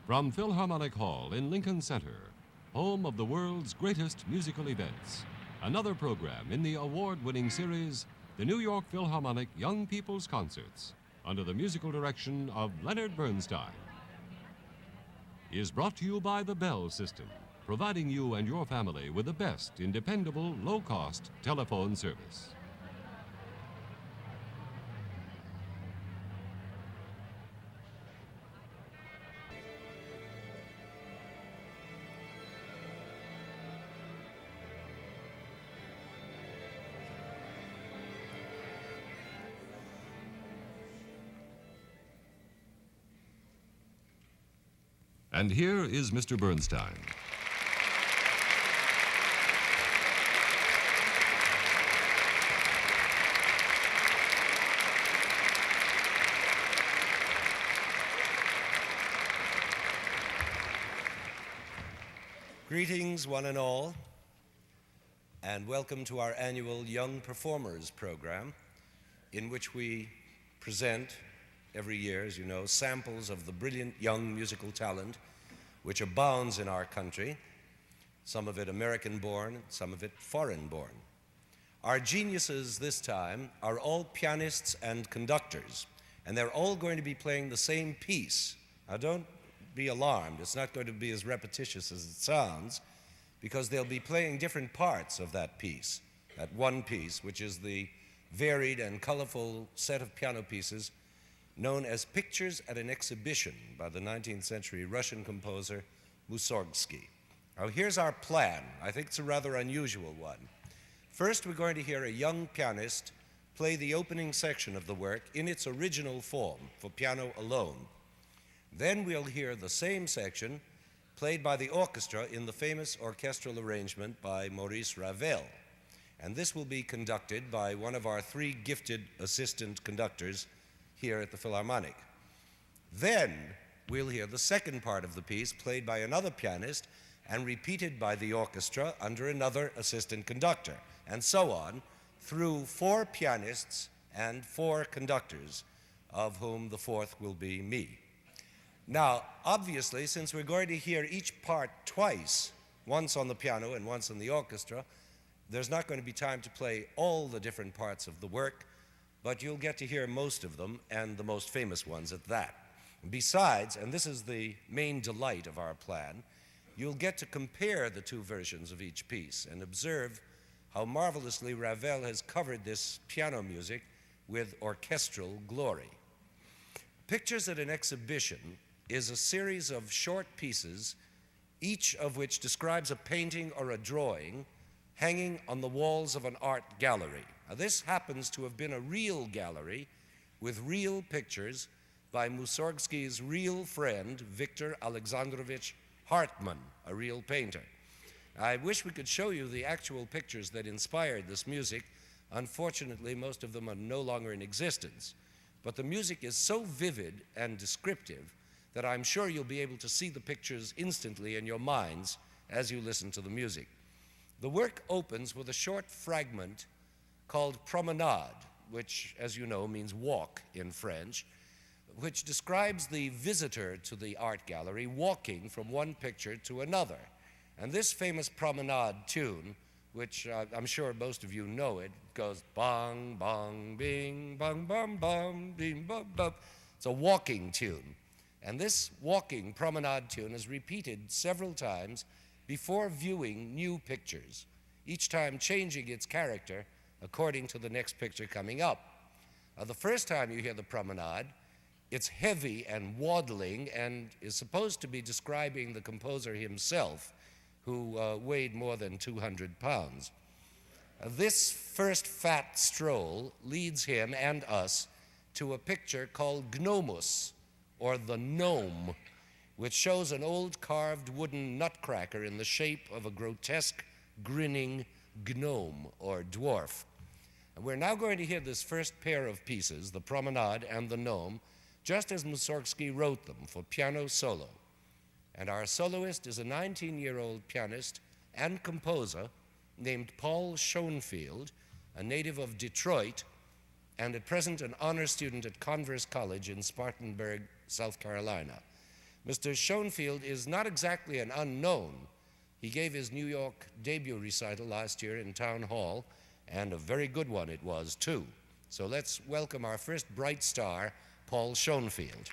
From Philharmonic Hall in Lincoln Center, home of the world's greatest musical events, another program in the award-winning series, the New York Philharmonic Young People's Concerts, under the musical direction of Leonard Bernstein, is brought to you by the Bell System, providing you and your family with the best in dependable, low-cost telephone service. And here is Mr. Bernstein. Greetings, one and all, and welcome to our annual Young Performers program, in which we present every year, as you know, samples of the brilliant young musical talent which abounds in our country, some of it American-born, some of it foreign-born. Our geniuses this time are all pianists and conductors, and they're all going to be playing the same piece. Now, don't be alarmed. It's not going to be as repetitious as it sounds, because they'll be playing different parts of that piece, that one piece, which is the varied and colorful set of piano pieces known as Pictures at an Exhibition by the 19th century Russian composer Mussorgsky. Now, here's our plan. I think it's a rather unusual one. First, we're going to hear a young pianist play the opening section of the work in its original form, for piano alone. Then we'll hear the same section played by the orchestra in the famous orchestral arrangement by Maurice Ravel. And this will be conducted by one of our three gifted assistant conductors here at the Philharmonic. Then we'll hear the second part of the piece played by another pianist and repeated by the orchestra under another assistant conductor, and so on through four pianists and four conductors, of whom the fourth will be me. Now, obviously, since we're going to hear each part twice, once on the piano and once on the orchestra, there's not going to be time to play all the different parts of the work, but you'll get to hear most of them, and the most famous ones at that. Besides, and this is the main delight of our plan, you'll get to compare the two versions of each piece and observe how marvelously Ravel has covered this piano music with orchestral glory. Pictures at an Exhibition is a series of short pieces, each of which describes a painting or a drawing hanging on the walls of an art gallery. Now, this happens to have been a real gallery with real pictures by Mussorgsky's real friend, Victor Alexandrovich Hartmann, a real painter. I wish we could show you the actual pictures that inspired this music. Unfortunately, most of them are no longer in existence. But the music is so vivid and descriptive that I'm sure you'll be able to see the pictures instantly in your minds as you listen to the music. The work opens with a short fragment called Promenade, which, as you know, means walk in French, which describes the visitor to the art gallery walking from one picture to another. And this famous Promenade tune, which I'm sure most of you know it, goes bong, bong, bing, bong, bong, bong, bing, bong, bong. It's a walking tune. And this walking Promenade tune is repeated several times before viewing new pictures, each time changing its character according to the next picture coming up. The first time you hear the Promenade, it's heavy and waddling and is supposed to be describing the composer himself, who weighed more than 200 pounds. This first fat stroll leads him and us to a picture called Gnomus, or the Gnome, which shows an old carved wooden nutcracker in the shape of a grotesque, grinning gnome or dwarf. And we're now going to hear this first pair of pieces, the Promenade and the Gnome, just as Mussorgsky wrote them, for piano solo. And our soloist is a 19-year-old pianist and composer named Paul Schoenfield, a native of Detroit, and at present an honor student at Converse College in Spartanburg, South Carolina. Mr. Schoenfield is not exactly an unknown. He gave his New York debut recital last year in Town Hall, and a very good one it was, too. So let's welcome our first bright star, Paul Schoenfield.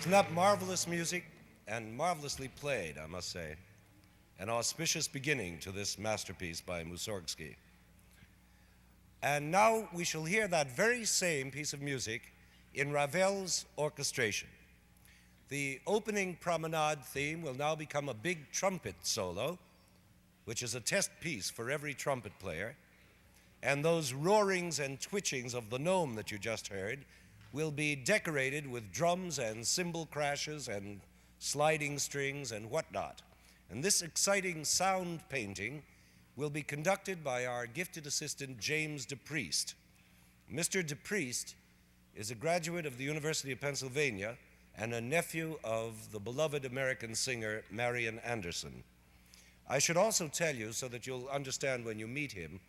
Isn't that marvelous music and marvelously played, I must say? An auspicious beginning to this masterpiece by Mussorgsky. And now we shall hear that very same piece of music in Ravel's orchestration. The opening promenade theme will now become a big trumpet solo, which is a test piece for every trumpet player. And those roarings and twitchings of the gnome that you just heard will be decorated with drums and cymbal crashes and sliding strings and whatnot. And this exciting sound painting will be conducted by our gifted assistant, James DePriest. Mr. DePriest is a graduate of the University of Pennsylvania and a nephew of the beloved American singer Marian Anderson. I should also tell you, so that you'll understand when you meet him,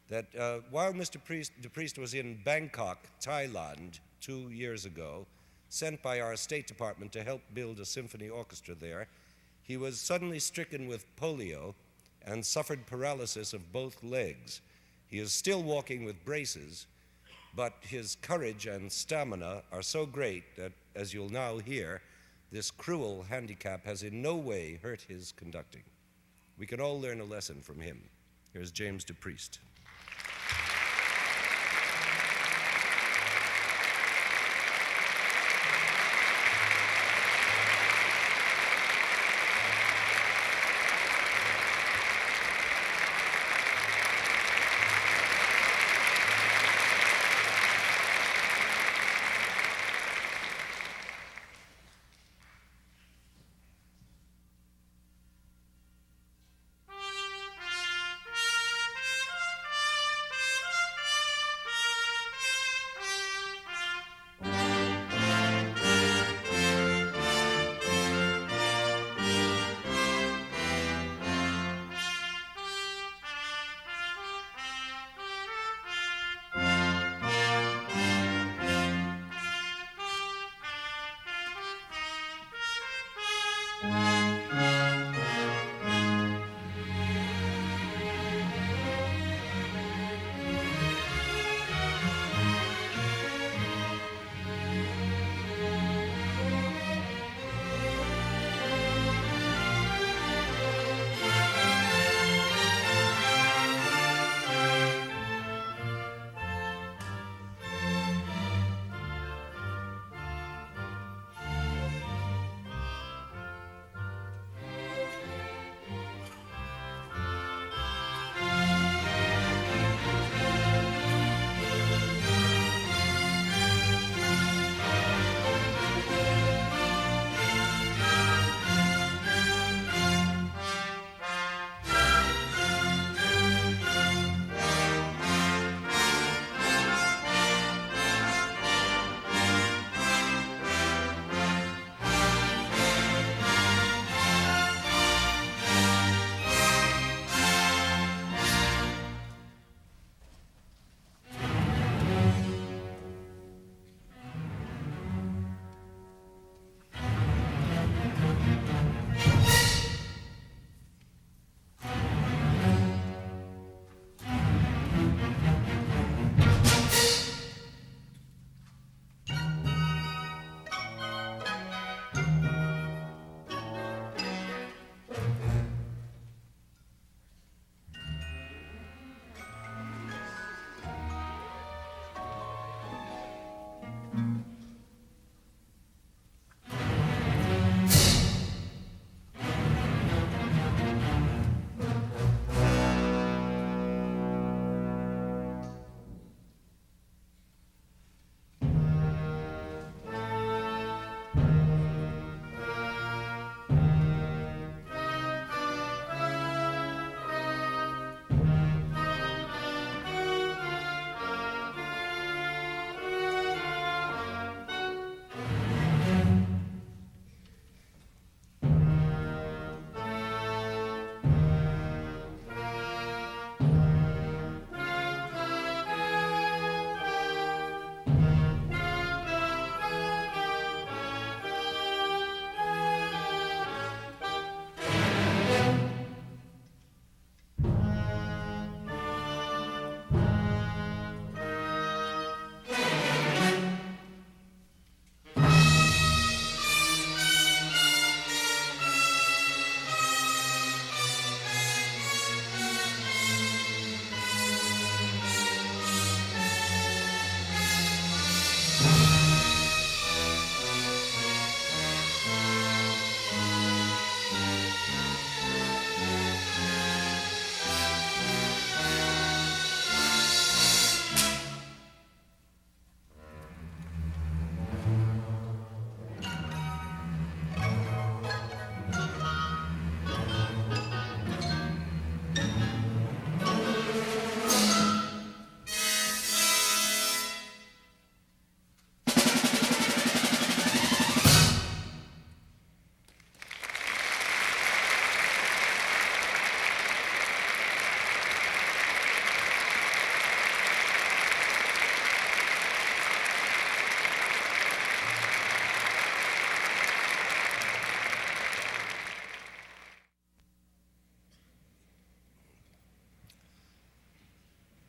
that while Mr. DePriest was in Bangkok, Thailand, 2 years ago, sent by our State Department to help build a symphony orchestra there, he was suddenly stricken with polio and suffered paralysis of both legs. He is still walking with braces, but his courage and stamina are so great that, as you'll now hear, this cruel handicap has in no way hurt his conducting. We can all learn a lesson from him. Here's James DePriest.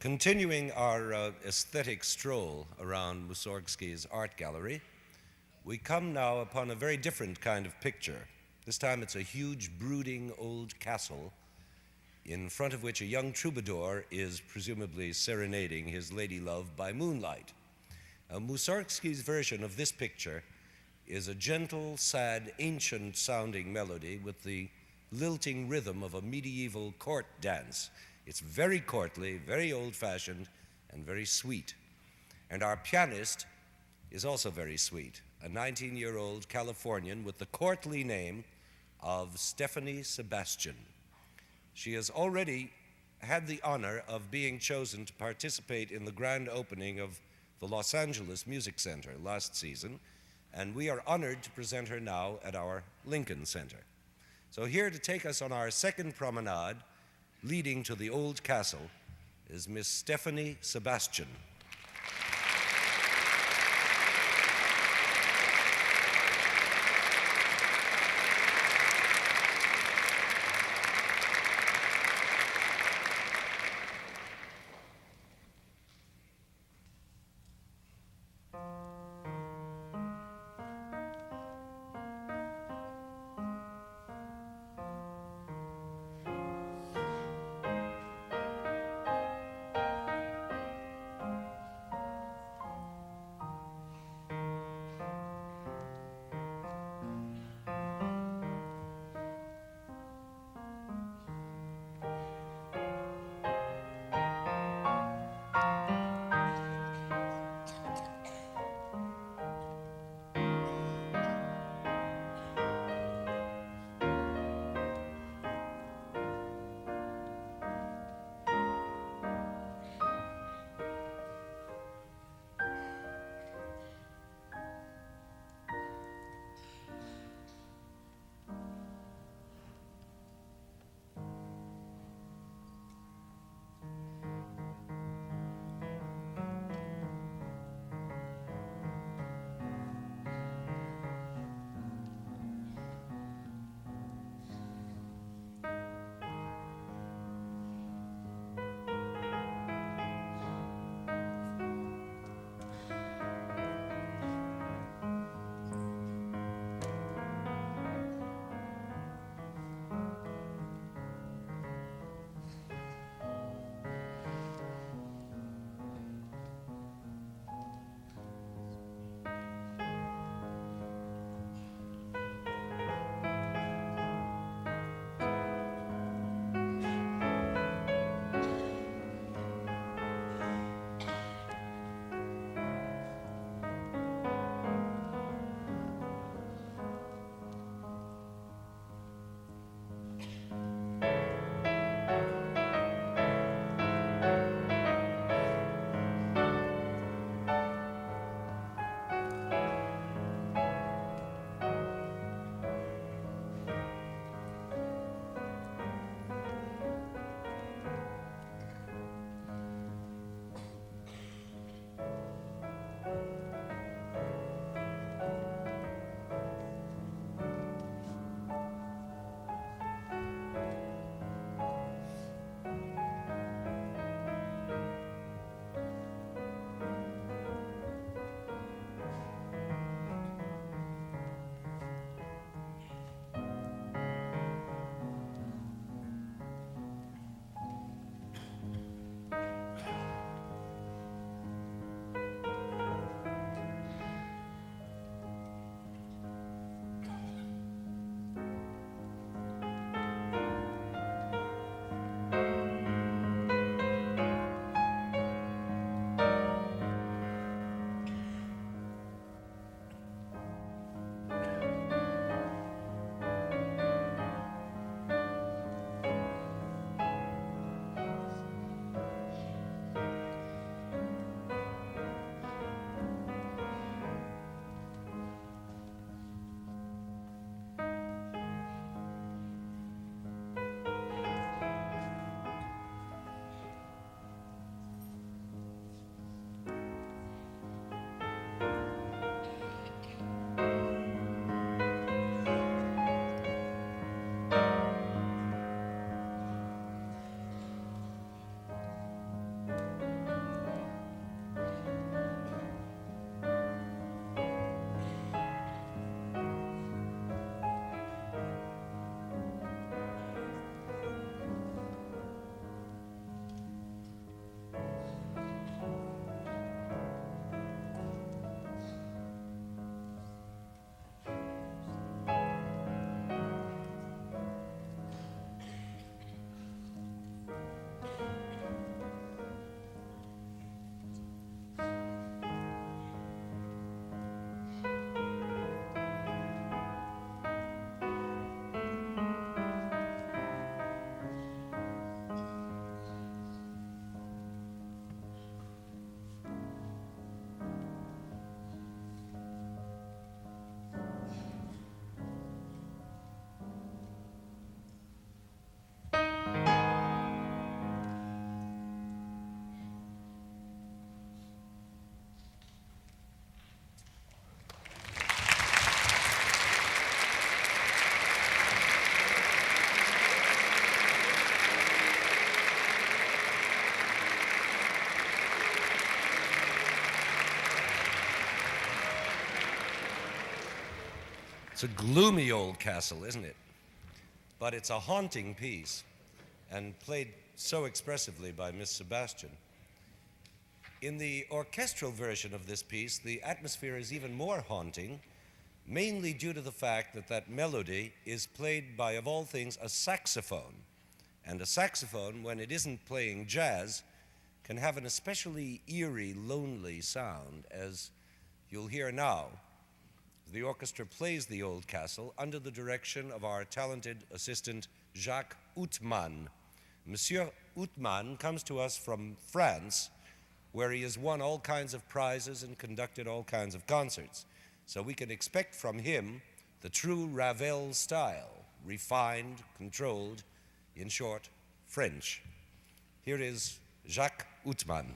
Continuing our aesthetic stroll around Mussorgsky's art gallery, we come now upon a very different kind of picture. This time it's a huge, brooding old castle in front of which a young troubadour is presumably serenading his lady love by moonlight. Mussorgsky's version of this picture is a gentle, sad, ancient-sounding melody with the lilting rhythm of a medieval court dance. It's very courtly, very old-fashioned, and very sweet. And our pianist is also very sweet, a 19-year-old Californian with the courtly name of Stephanie Sebastian. She has already had the honor of being chosen to participate in the grand opening of the Los Angeles Music Center last season, and we are honored to present her now at our Lincoln Center. So here to take us on our second promenade leading to the old castle is Miss Stephanie Sebastian. It's a gloomy old castle, isn't it? But it's a haunting piece and played so expressively by Miss Sebastian. In the orchestral version of this piece, the atmosphere is even more haunting, mainly due to the fact that that melody is played by, of all things, a saxophone. And a saxophone, when it isn't playing jazz, can have an especially eerie, lonely sound, as you'll hear now. The orchestra plays the Old Castle under the direction of our talented assistant, Jacques Outman. Monsieur Outman comes to us from France, where he has won all kinds of prizes and conducted all kinds of concerts. So we can expect from him the true Ravel style, refined, controlled, in short, French. Here is Jacques Outman.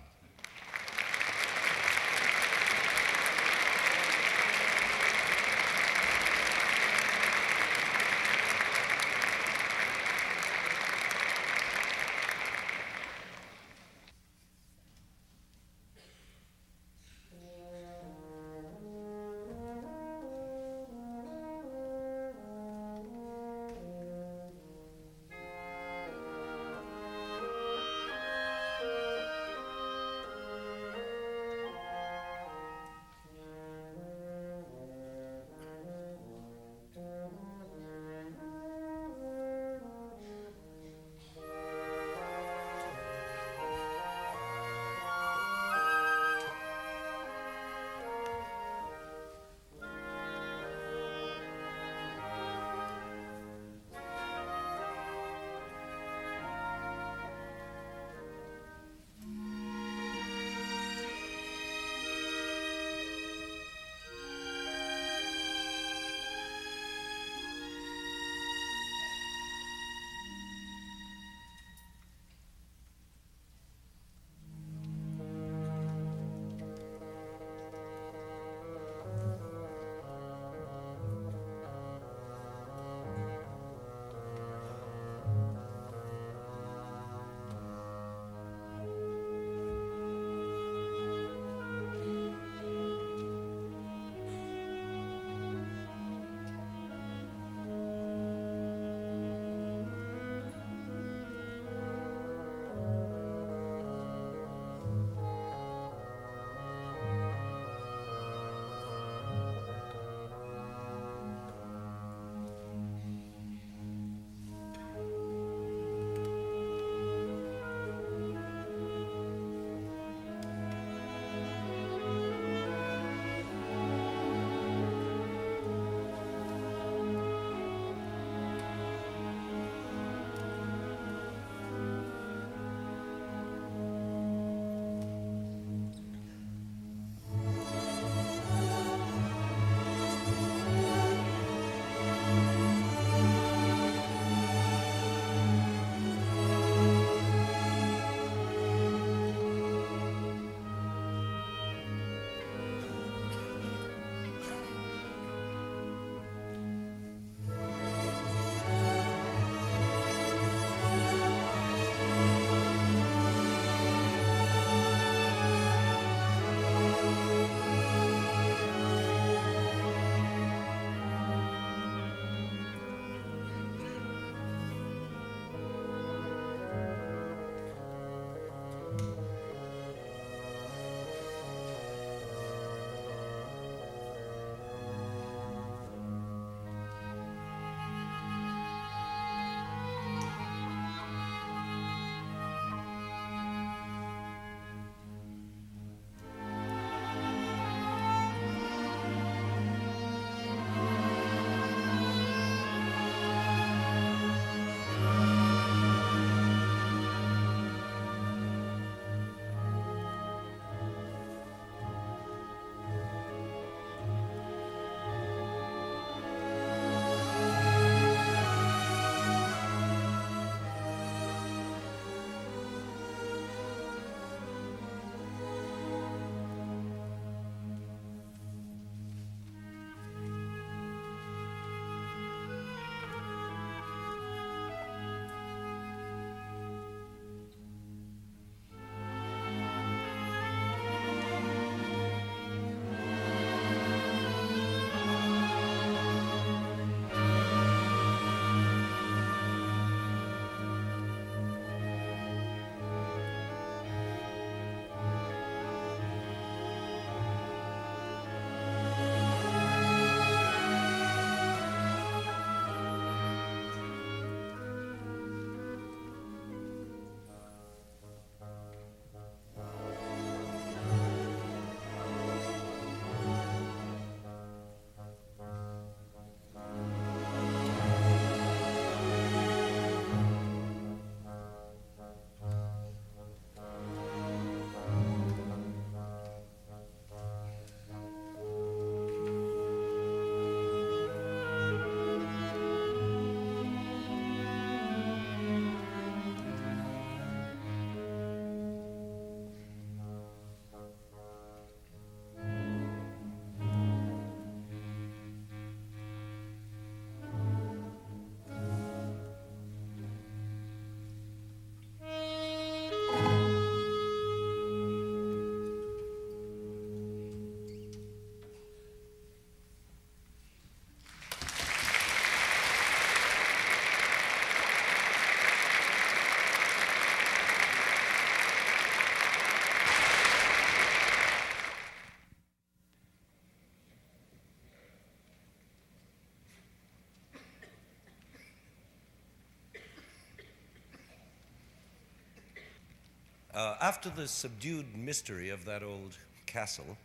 After the subdued mystery of that old castle,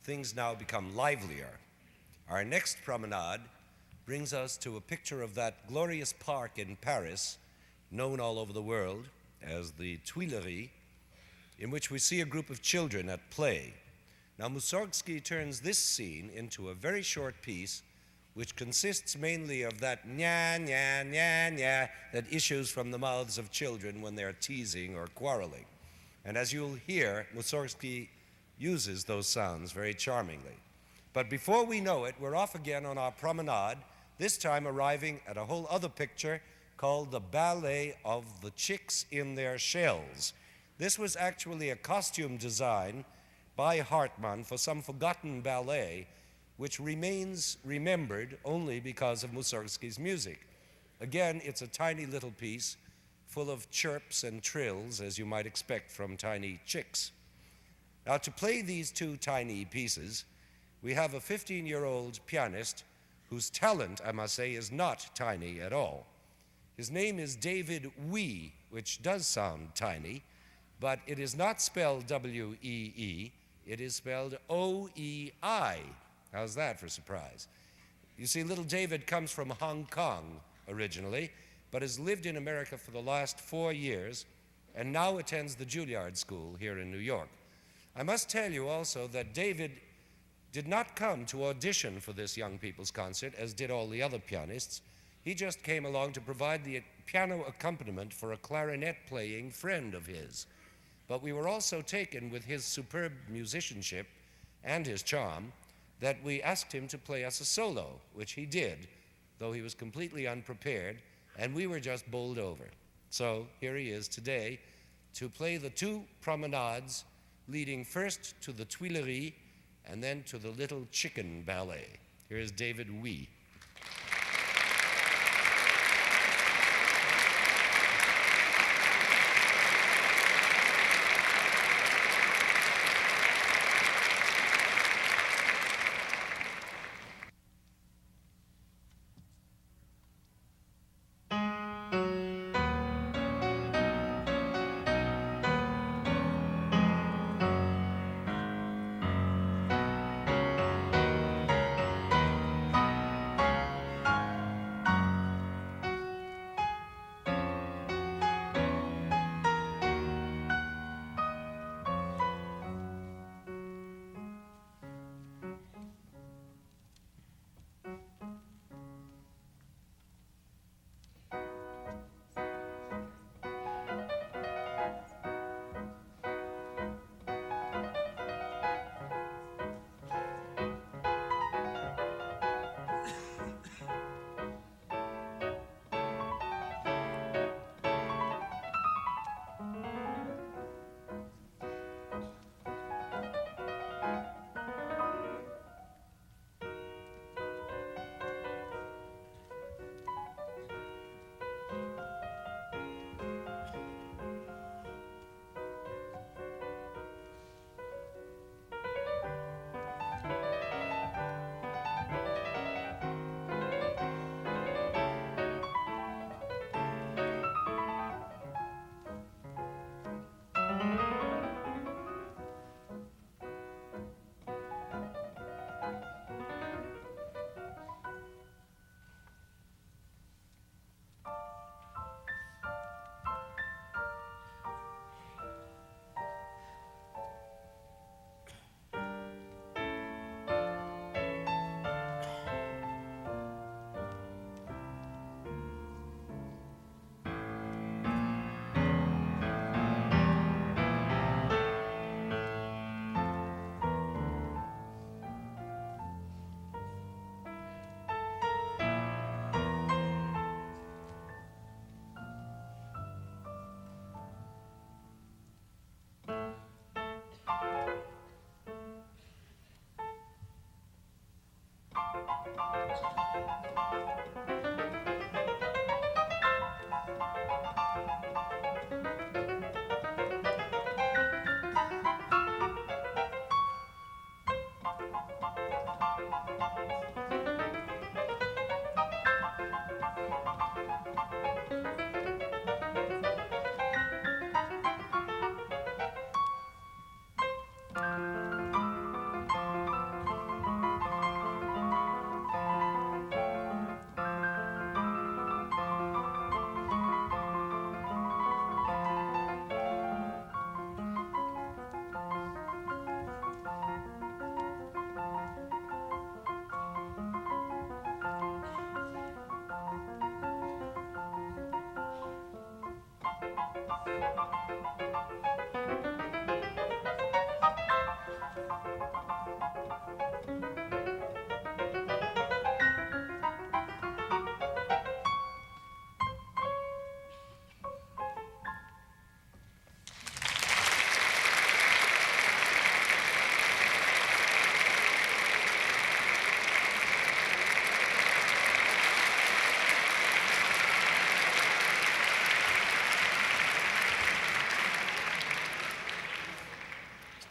things now become livelier. Our next promenade brings us to a picture of that glorious park in Paris, known all over the world as the Tuileries, in which we see a group of children at play. Now, Mussorgsky turns this scene into a very short piece which consists mainly of that nya, nya, nya, nya that issues from the mouths of children when they're teasing or quarreling. And as you'll hear, Mussorgsky uses those sounds very charmingly. But before we know it, we're off again on our promenade, this time arriving at a whole other picture called the Ballet of the Chicks in Their Shells. This was actually a costume design by Hartmann for some forgotten ballet, which remains remembered only because of Mussorgsky's music. Again, it's a tiny little piece full of chirps and trills, as you might expect from tiny chicks. Now, to play these two tiny pieces, we have a 15-year-old pianist whose talent, I must say, is not tiny at all. His name is David Wee, which does sound tiny, but it is not spelled W-E-E, it is spelled O-E-I. How's that for surprise? You see, little David comes from Hong Kong originally, but has lived in America for the last 4 years and now attends the Juilliard School here in New York. I must tell you also that David did not come to audition for this young people's concert, as did all the other pianists. He just came along to provide the piano accompaniment for a clarinet-playing friend of his. But we were also taken with his superb musicianship and his charm that we asked him to play us a solo, which he did, though he was completely unprepared, and we were just bowled over. So here he is today to play the two promenades, leading first to the Tuileries and then to the Little Chicken Ballet. Here is David Wee.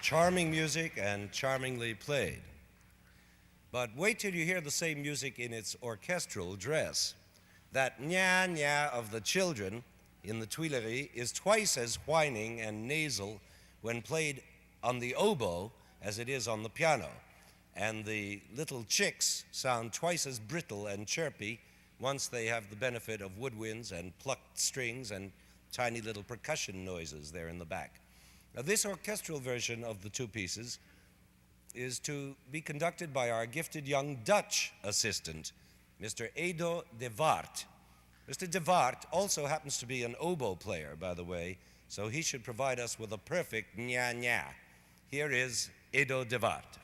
charming music and charmingly played. But wait till you hear the same music in its orchestral dress. That nya-nya of the children in the Tuileries is twice as whining and nasal when played on the oboe as it is on the piano. And the little chicks sound twice as brittle and chirpy once they have the benefit of woodwinds and plucked strings and tiny little percussion noises there in the back. Now, this orchestral version of the two pieces is to be conducted by our gifted young Dutch assistant, Mr. Edo de Waart. Mr. de Waart also happens to be an oboe player, by the way, so he should provide us with a perfect nya-nya. Here is Edo de Waart.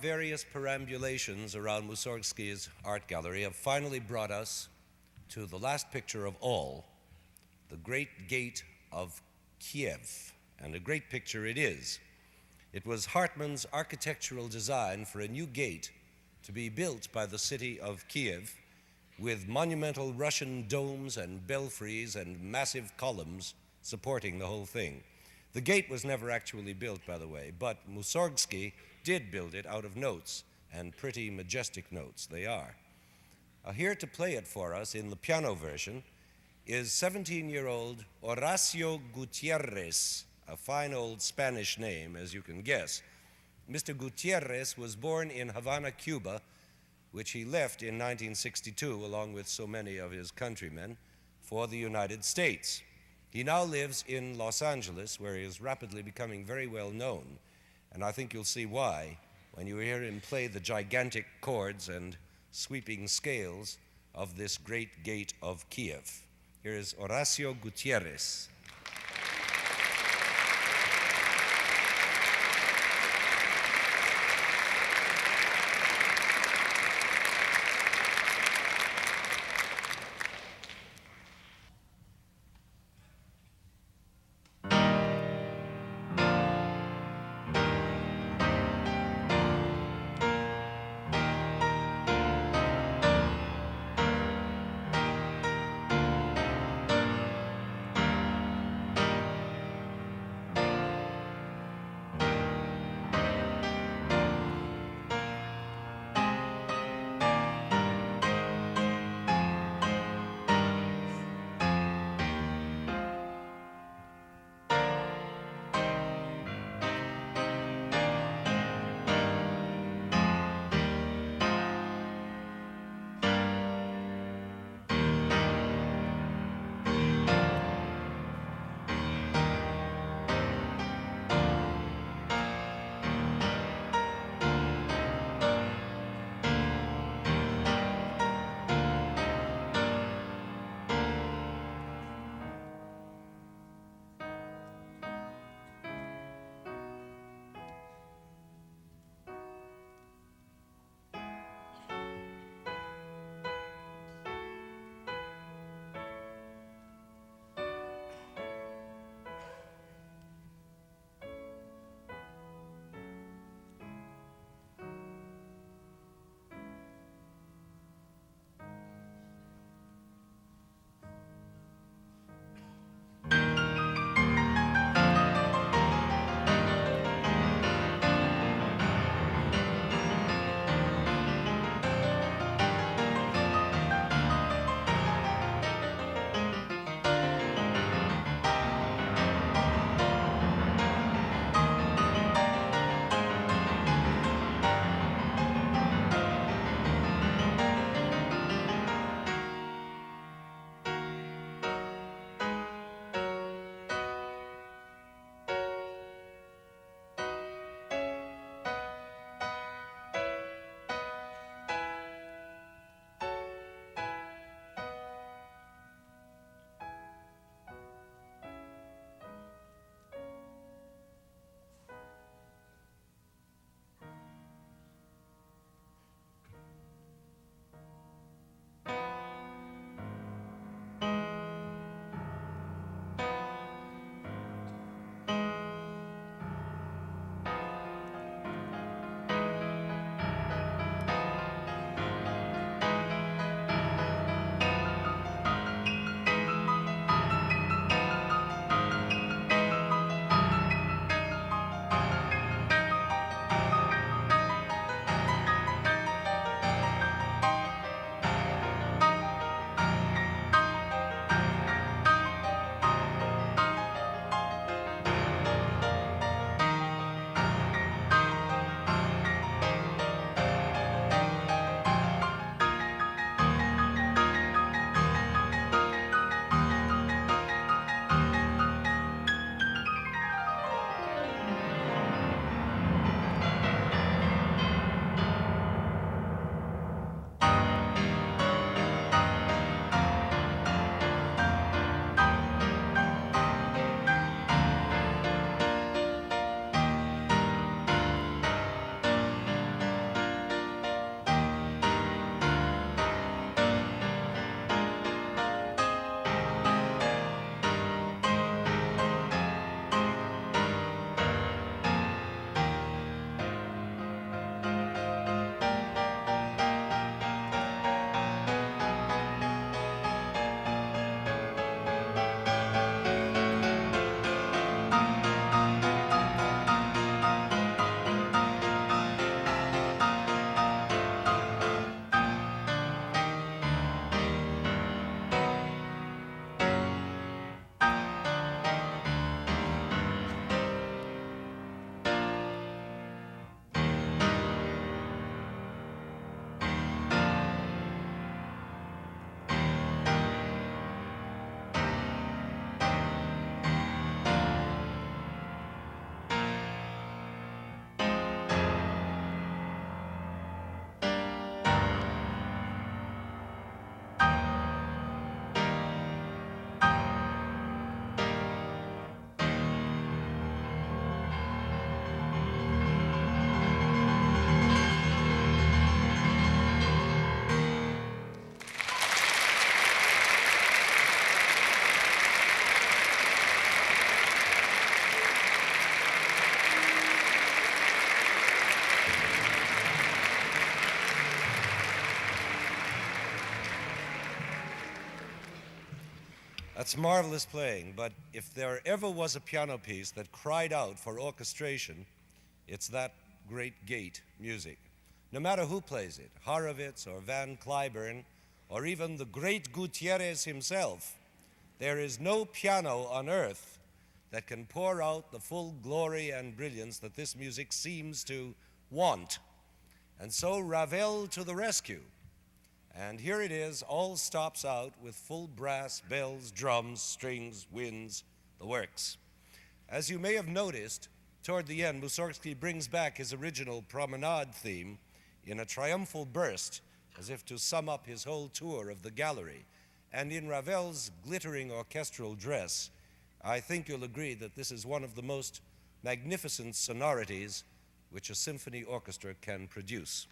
various perambulations around Mussorgsky's art gallery have finally brought us to the last picture of all, the Great Gate of Kiev. And a great picture it is. It was Hartmann's architectural design for a new gate to be built by the city of Kiev with monumental Russian domes and belfries and massive columns supporting the whole thing. The gate was never actually built, by the way, but Mussorgsky did build it out of notes, and pretty majestic notes they are. Here to play it for us in the piano version is 17-year-old Horacio Gutierrez, a fine old Spanish name, as you can guess. Mr. Gutierrez was born in Havana, Cuba, which he left in 1962, along with so many of his countrymen, for the United States. He now lives in Los Angeles, where he is rapidly becoming very well known, and I think you'll see why when you hear him play the gigantic chords and sweeping scales of this great gate of Kiev. Here is Horacio Gutierrez. That's marvelous playing, but if there ever was a piano piece that cried out for orchestration, it's that great gate music. No matter who plays it, Horowitz or Van Cliburn, or even the great Gutierrez himself, there is no piano on earth that can pour out the full glory and brilliance that this music seems to want. And so Ravel to the rescue. And here it is, all stops out with full brass, bells, drums, strings, winds, the works. As you may have noticed, toward the end, Mussorgsky brings back his original promenade theme in a triumphal burst, as if to sum up his whole tour of the gallery. And in Ravel's glittering orchestral dress, I think you'll agree that this is one of the most magnificent sonorities which a symphony orchestra can produce.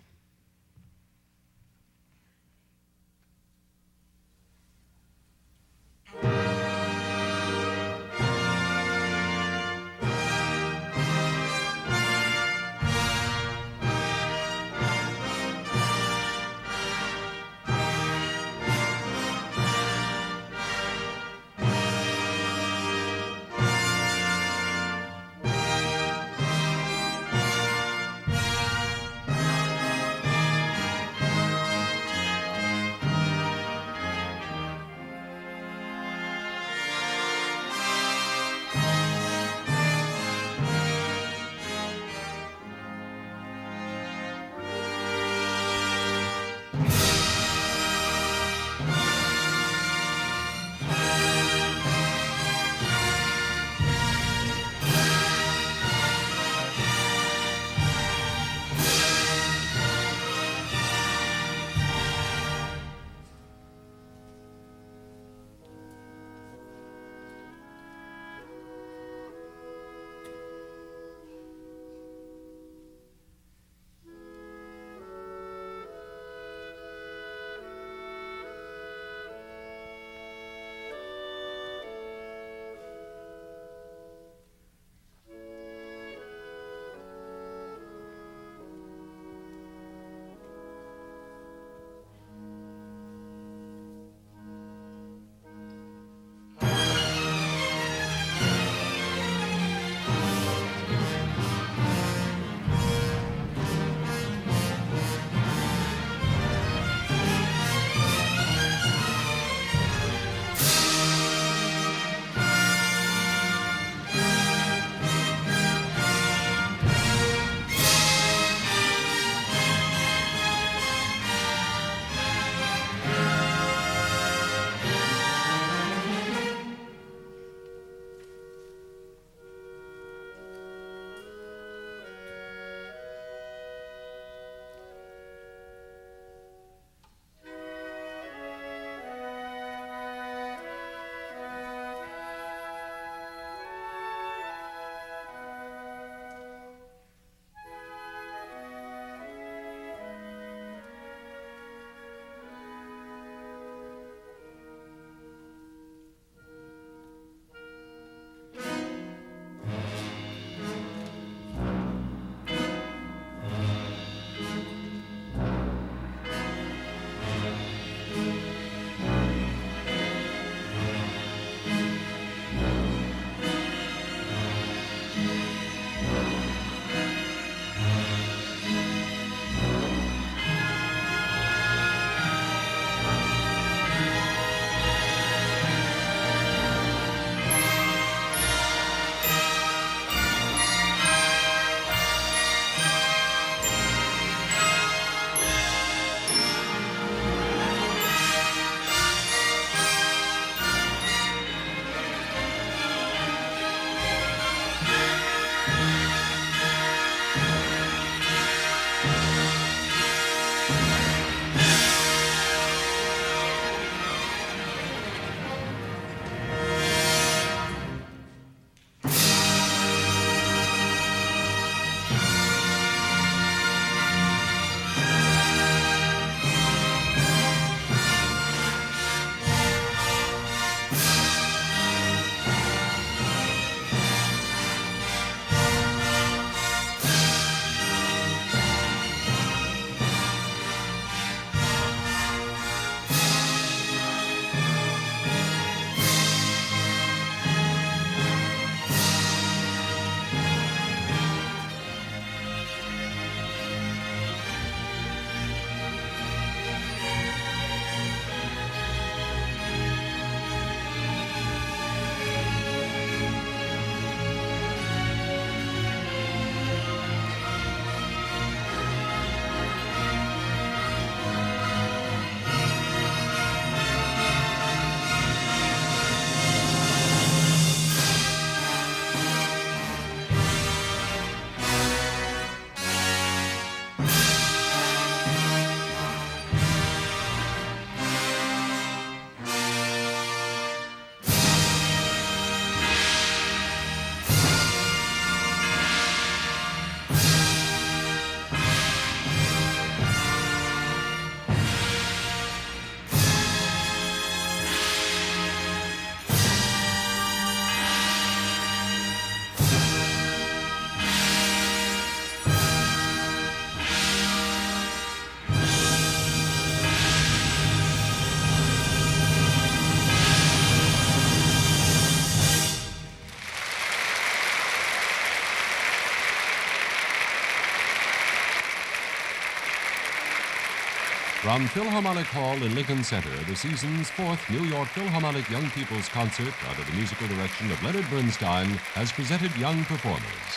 From Philharmonic Hall in Lincoln Center, the season's fourth New York Philharmonic Young People's Concert, under the musical direction of Leonard Bernstein, has presented young performers.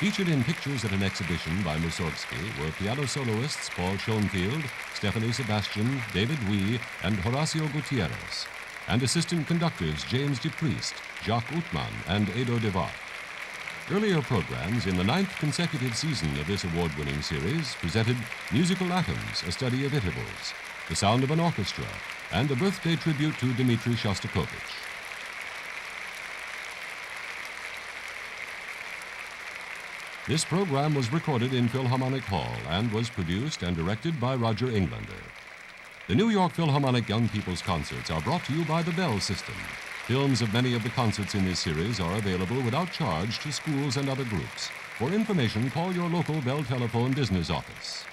Featured in pictures at an exhibition by Mussorgsky were piano soloists Paul Schoenfield, Stephanie Sebastian, David Wee, and Horacio Gutierrez, and assistant conductors James DePriest, Jacques Outman, and Edo Devar. Earlier programs in the 9th consecutive season of this award-winning series presented Musical Atoms, a study of intervals, The Sound of an Orchestra, and a birthday tribute to Dmitri Shostakovich. This program was recorded in Philharmonic Hall and was produced and directed by Roger Englander. The New York Philharmonic Young People's Concerts are brought to you by the Bell System. Films of many of the concerts in this series are available without charge to schools and other groups. For information, call your local Bell Telephone business office.